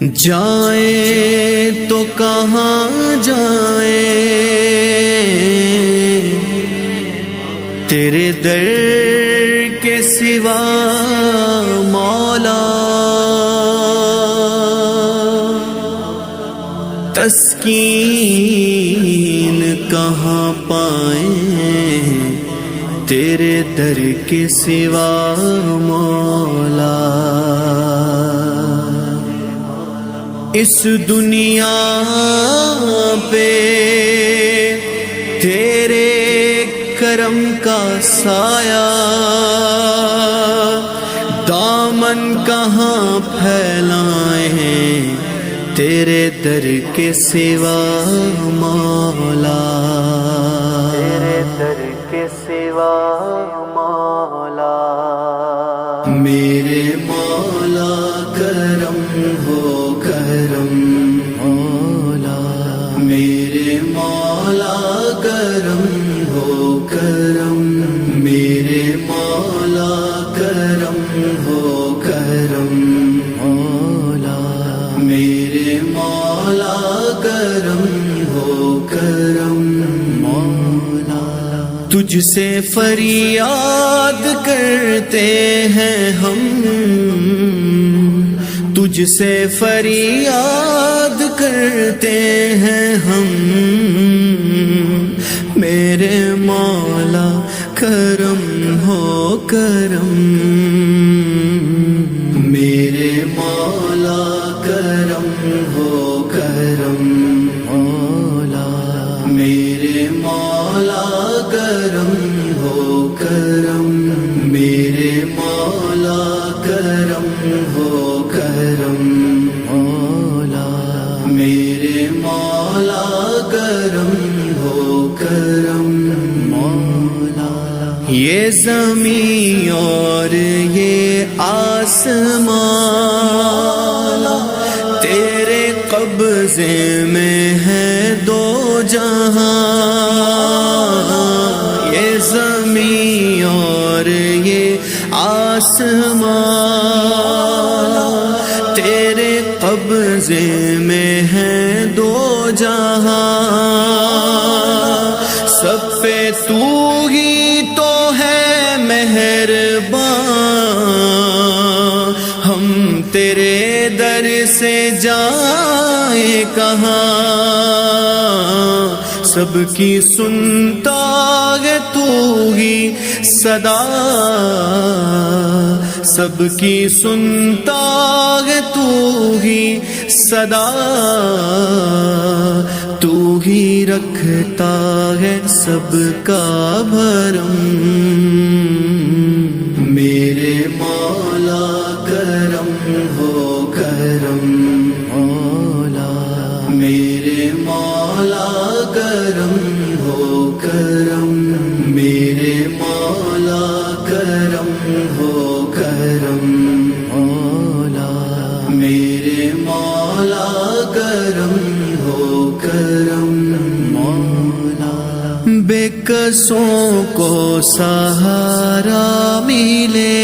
جائیں تو کہاں جائیں، تیرے در کے سوا مولا، تسکین کہاں پائیں تیرے در کے سوا مولا۔ اس دنیا پہ تیرے کرم کا سایہ، دامن کہاں پھیلائیں تیرے در کے سوا مولا، تیرے در کے سوا مولا۔ میرے مولا کرم ہو کرم مولا، میرے مولا کرم ہو کرم، میرے مولا کرم ہو کرم مولا، میرے مولا کرم ہو کرم مولا۔ تجھ سے فریاد کرتے ہیں ہم، تجھ سے فریاد کرتے ہیں ہم، میرے مولا کرم ہو کرم، میرے مولا کرم ہو کرم مولا، میرے مولا کرم ہو کرم، میرے مولا کرم ہو کرم مولا، میرے مولا کرم ہو کرم مولا۔ یہ زمین اور یہ آسمان تیرے قبضے میں ہے دو جہاں، یہ زمین اور یہ آسمان تیرے قبضے میں ہے دو جہاں، سب پہ تو ہی تو ہے مہربان، ہم تیرے در سے جائیں کہاں، سب کی سنتا ہے تو ہی صدا، سب کی سنتا ہے تو ہی صدا، تو ہی رکھتا ہے سب کا بھرم، میرے مولا کرم ہو کرم مولا، میرے مولا کرم ہو کرم، میرے مولا کرم ہو کرم مولا، میرے مولا کرم ہو کرم مولا۔ بے قصوں کو سہارا ملے